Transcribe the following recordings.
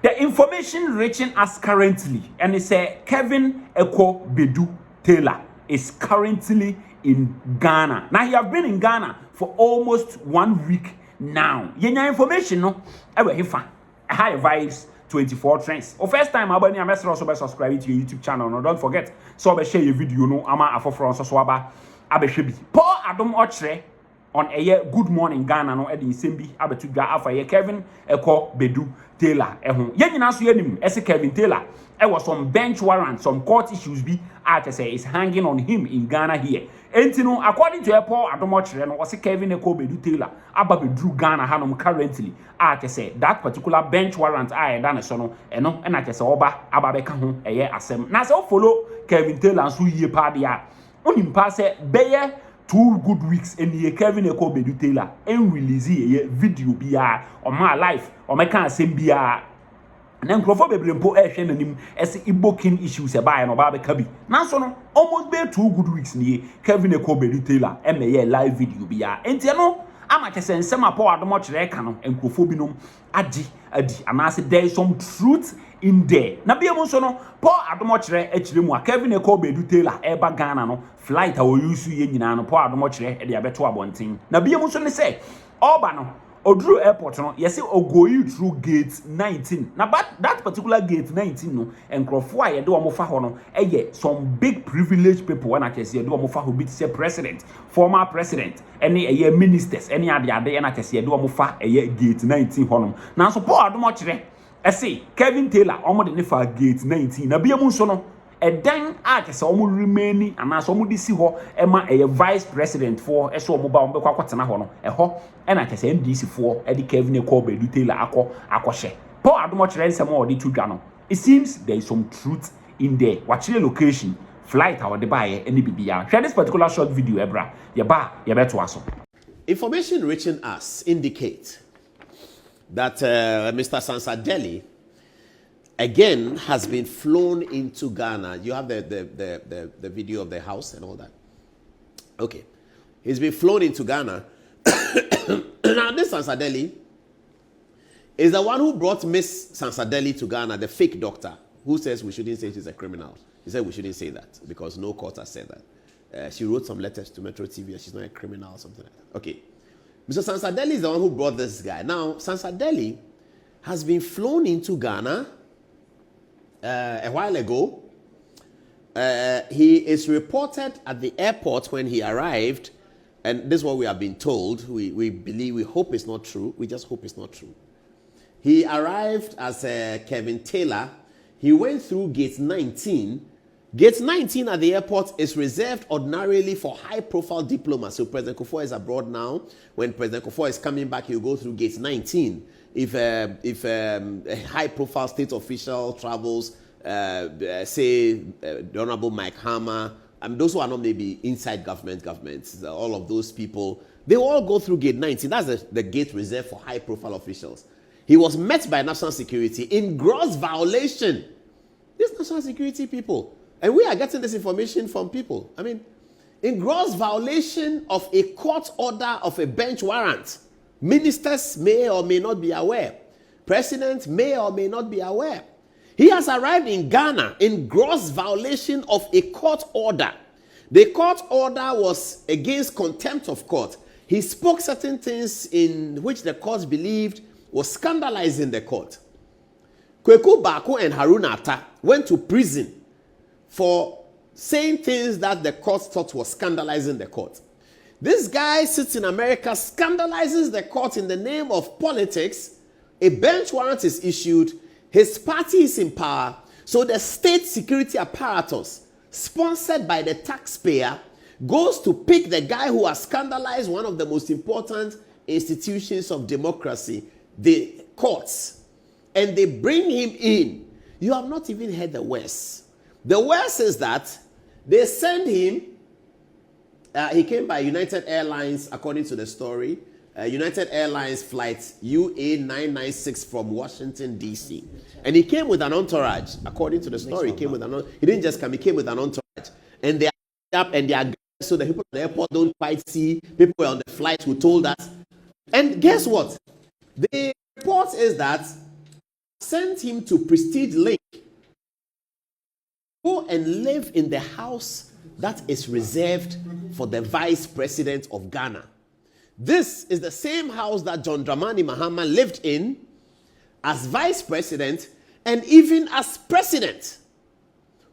The information reaching us currently, and it's KevinTaylor is currently in Ghana. Now, he have been in Ghana for almost 1 week now. Yenya information no, high vibes 24 trends. O first time abani amesra also be subscribe to your YouTube channel. No, don't forget. So be share your video no ama afofro so aba abehwe bi. Paul Adom Otchere on a Good Morning Ghana no e de sembi abetu dwa afa ye KevinTaylor ehun. Ye nyina so yanim ese KevinTaylor e was some bench warrant, some court issues be at say is hanging on him in Ghana here. Entino according to Paul Adom Otchere no was KevinTaylor aba bedru Ghana hanom currently at say that particular bench warrant I done so no eno na say oba aba beka ho eye asem na say follow KevinTaylor so yie pa dia onim pa say beye 2 good weeks and ye KevinTaylor en release ye video bia o ma life o me kan asem bia na nkrofo bebrempo ehwe nanim ese ibokin issues e baa no ba be kabi na so no almost be 2 good weeks ni KevinTaylor emeye live video bia enti no ama kese nsem Paul Adom Otchere ka no nkrofo binom adi anase there is some truth in there na bia mo so no Paul Adom Otchere akire mu a KevinTaylor eba Ghana no flight a wo use ye nyina no Paul Adom Otchere e de abeto abonten na bia mo so ne say oba no Odru airport no yes ogoyi through gate 19 na but that particular gate 19 no enkrofo a yede omo fa ho no some big privileged people when I can say yede omo fa ho bi say president former president any ministers any ade and I can say yede omo fa gate 19 ho no na so Paul Adom Otchere say KevinTaylor omo de ne fa gate 19 na bia mu so no then akese omo remaining and as omo disi ho ema vice president for eso omo ba omo kwakotena ho no eho na akese MDC for edi KevinTaylor akoshe Paul Adom Otchere nsem o di tudwa no it seems there is some truth in there watching location flight how the buy any bibia share this particular short video ebra ye beto aso. Information reaching us indicate that Mr. Sansadeli again has been flown into Ghana. You have the video of the house and all that. Okay. He's been flown into Ghana. Now this Sansadeli is the one who brought Miss Sansadeli to Ghana, the fake doctor, who says we shouldn't say she's a criminal. He said we shouldn't say that because no court has said that. She wrote some letters to Metro TV and she's not a criminal or something like that. Okay. Mr. Sansadeli is the one who brought this guy. Now, Sansadeli has been flown into Ghana a while ago. He is reported at the airport when he arrived, and this is what we have been told. We hope it's not true. We just hope it's not true. He arrived as KevinTaylor. He went through gate 19. Gate 19 at the airport is reserved ordinarily for high-profile diplomats. So President Kufuor is abroad now. When President Kufuor is coming back, he'll go through gate 19. If a high-profile state official travels, say the Honorable Mike Hammer, those who are not maybe inside governments, all of those people, they all go through gate 19. That's the gate reserved for high-profile officials. He was met by national security in gross violation. These national security people. And we are getting this information from people. I mean, in gross violation of a court order of a bench warrant. Ministers may or may not be aware. President may or may not be aware. He has arrived in Ghana in gross violation of a court order. The court order was against contempt of court. He spoke certain things in which the court believed was scandalizing the court. Kweku Bako and Haruna Atta went to prison for saying things that the court thought was scandalizing the court. This guy sits in America, scandalizes the court in the name of politics. A bench warrant is issued. His party is in power. So the state security apparatus, sponsored by the taxpayer, goes to pick the guy who has scandalized one of the most important institutions of democracy, the courts. And they bring him in. You have not even heard the worst. The worst is that they send him. He came by United Airlines, according to the story. United Airlines flight UA996 from Washington, D.C. And he came with an entourage, according to the story. He didn't just come, he came with an entourage. And they are up and they are so the people at the airport don't quite see. People on the flight who told us. And guess what? The report is that sent him to Prestige Link. Go and live in the house that is reserved for the vice president of Ghana. This is the same house that John Dramani Mahama lived in as vice president and even as president.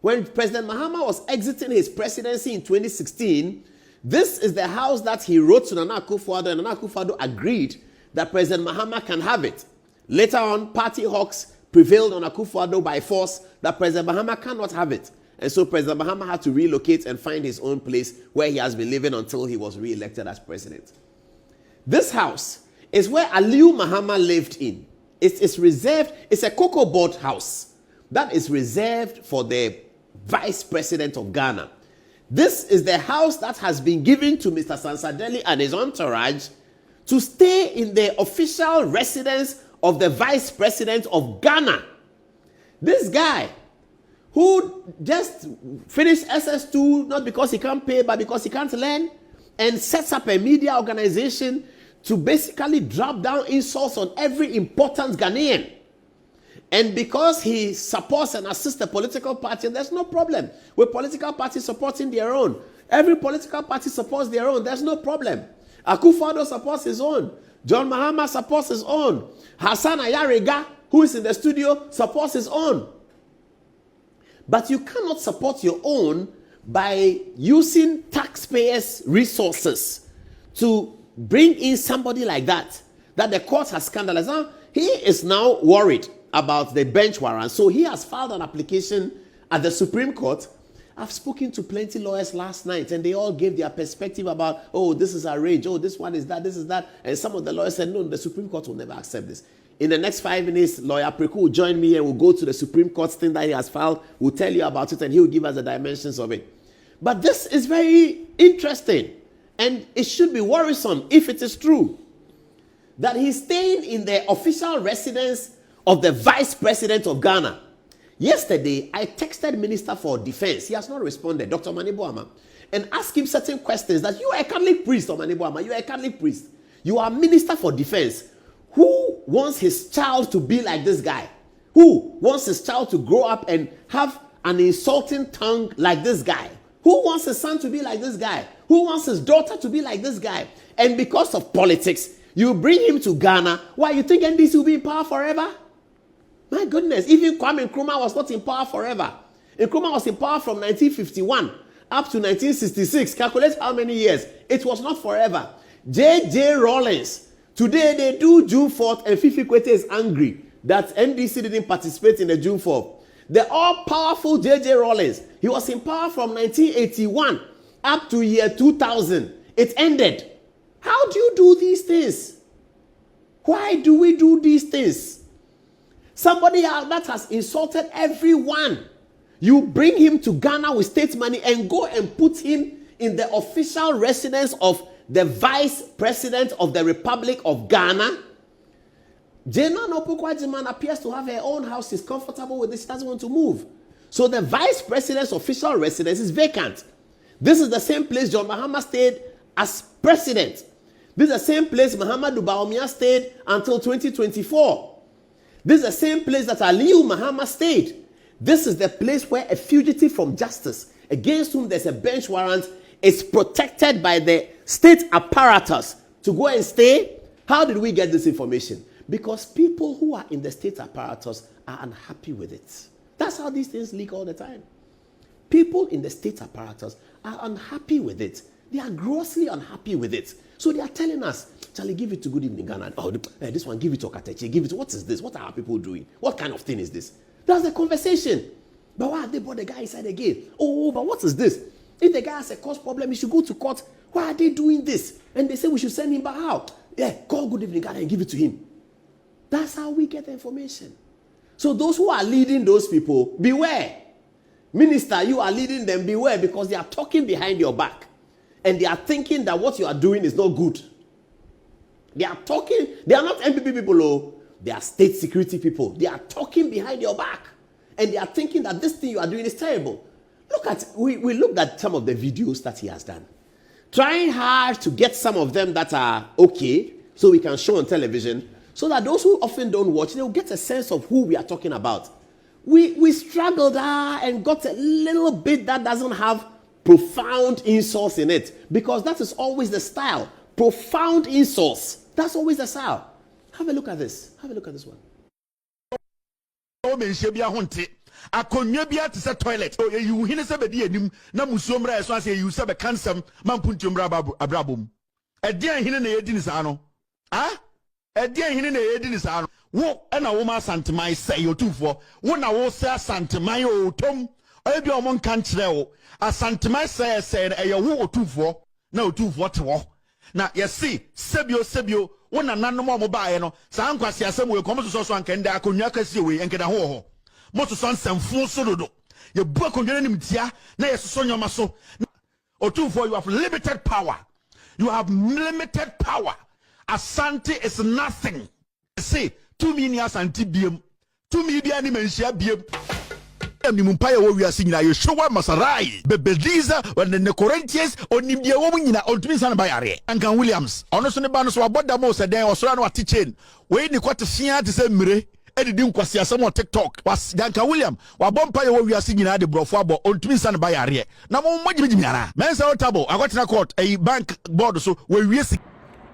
When President Mahama was exiting his presidency in 2016, this is the house that he wrote to Nana Akufo-Addo, and Nana Akufo-Addo agreed that President Mahama can have it. Later on, party hawks prevailed on Akufo-Addo by force that President Mahama cannot have it. And so President Mahama had to relocate and find his own place where he has been living until he was re-elected as president. This house is where Aliu Mahama lived in. It's reserved, it's a cocoa board house that is reserved for the vice president of Ghana. This is the house that has been given to Mr. Sansadeli and his entourage to stay in the official residence of the vice president of Ghana. This guy who just finished SS2, not because he can't pay, but because he can't learn, and sets up a media organization to basically drop down insults on every important Ghanaian. And because he supports and assists the political party, there's no problem with political parties supporting their own. Every political party supports their own. There's no problem. Akufo-Addo supports his own. John Mahama supports his own. Hassan Ayariga, who is in the studio, supports his own. But you cannot support your own by using taxpayers' resources to bring in somebody like that the court has scandalized. Now, he is now worried about the bench warrant. So he has filed an application at the Supreme Court. I've spoken to plenty lawyers last night, and they all gave their perspective about, oh, this is arranged, oh, this one is that, this is that. And some of the lawyers said, no, the Supreme Court will never accept this. In the next 5 minutes, Lawyer Preku will join me and we'll go to the Supreme Court thing that he has filed. We'll tell you about it and he will give us the dimensions of it. But this is very interesting, and it should be worrisome if it is true that he's staying in the official residence of the vice president of Ghana. Yesterday, I texted Minister for Defense. He has not responded, Dr. Manibuama, and asked him certain questions that you are a Catholic priest, or Manibuama, you are a Catholic priest. You are Minister for Defense. Who wants his child to be like this guy? Who wants his child to grow up and have an insulting tongue like this guy? Who wants his son to be like this guy? Who wants his daughter to be like this guy? And because of politics, you bring him to Ghana. Why, you think NDC will be in power forever? My goodness, even Kwame Nkrumah was not in power forever. Nkrumah was in power from 1951 up to 1966. Calculate how many years. It was not forever. J.J. Rawlings. Today they do June 4th and Fifi Kwete is angry that NDC didn't participate in the June 4th. The all-powerful J.J. Rawlings. He was in power from 1981 up to year 2000. It ended. How do you do these things? Why do we do these things? Somebody that has insulted everyone. You bring him to Ghana with state money and go and put him in the official residence of the vice president of the Republic of Ghana. Jena Nopukwajiman appears to have her own house. She's comfortable with this. She doesn't want to move. So the vice president's official residence is vacant. This is the same place John Mahama stayed as president. This is the same place Muhammadu Bawumia stayed until 2024. This is the same place that Aliu Mahama stayed. This is the place where a fugitive from justice, against whom there's a bench warrant, is protected by the state apparatus to go and stay. How did we get this information? Because people who are in the state apparatus are unhappy with it. That's how these things leak all the time. People in the state apparatus are unhappy with it. They are grossly unhappy with it. So they are telling us, Charlie, give it to Good Evening Ghana. Oh, this one, give it to Okatechi. Give it to, what is this? What are our people doing? What kind of thing is this? That's the conversation. But why have they brought the guy inside again? Oh, but what is this? If the guy has a cost problem, he should go to court. Why are they doing this? And they say we should send him back out. Yeah, call Good Evening Ghana and give it to him. That's how we get the information. So those who are leading those people, beware. Minister, you are leading them, beware, because they are talking behind your back. And they are thinking that what you are doing is not good. They are talking, they are not MPP people, oh, they are state security people. They are talking behind your back. And they are thinking that this thing you are doing is terrible. We looked at some of the videos that he has done. Trying hard to get some of them that are okay, so we can show on television. so that those who often don't watch, they'll get a sense of who we are talking about. We struggled and got a little bit that doesn't have profound insults in it, because that is always the style. Profound insults. That's always the style. Have a look at this. Have a look at this one. Akonya bia te se toilet you hine se bedi anim na musuomra eso ase you se be kansam mampuntumra abrabom edian hine na yedi ni saa no edian hine na yedi ni saa no wo na wo ma santemai say otufo wo na wo se santemai o tom ebi o mon kan kire wo asantemai say e wo otufo na otufo te wo na yesi sebio wo na nanom o mo baaye no saa nkwase asem we komo so anka nda akonya kase we enkeda ho Most son fu solodo. You book on your name tia, na yeso nyoma so. Otu for you have limited power. You have limited power. Asante is nothing. See, 2 million asante biem. 2 million ni menshia biem. Ni mumpaya wo wi ase nyina ye showa masarai. Bebediza when the Corinthians onimdia wo nyina ontumi san ba yare. Ankan Williams. Ono so ne ba no so aboda mo se den osora na wate chain. We ni kwate fia te se mire. Edi nkwasi asem on TikTok was Danka William wa bompa ye wo wiase nyina de brofo abo ontumi san ba yare na mo mogimigimi ara mensa otabo akwatena court a bank board so we wiase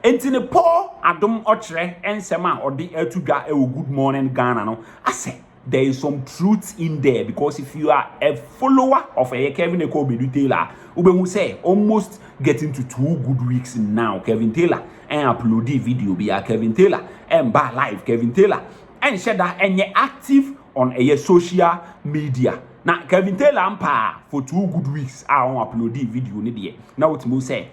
entine Paul Adom Otchere ensema odi etudwa e Good Morning Ghana no ase there is some truth in there, because if you are a follower of KevinTaylor, you say almost getting to 2 good weeks now. KevinTaylor and upload the video via KevinTaylor and by live KevinTaylor and share that and you're active on a social media. Now KevinTaylor ampa for 2 good weeks I want upload the video now what you say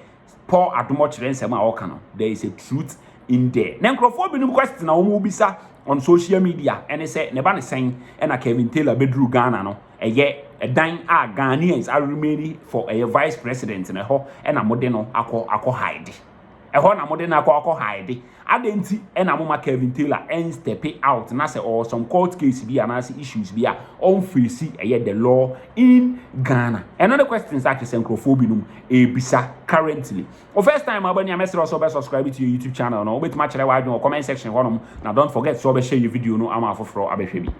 Paul Adom Otchere nsema okano there is a truth in there. Now microphone binum question na omo bisa on social media and they say neba ne sen and a KevinTaylor bedru Ghana no a dan a Ghanaians are remaining for a vice president in a ho and a modeno ako hide a ho na modeno ako hide adenti and a mama KevinTaylor and step out na say or some court case be and issues be on face the law in Ghana. Another question is actually xenophobia e bisa currently. First time abani amesro also be subscribe to your YouTube channel no wait match or comment section now don't forget so be share your video no ama for abehwe bi.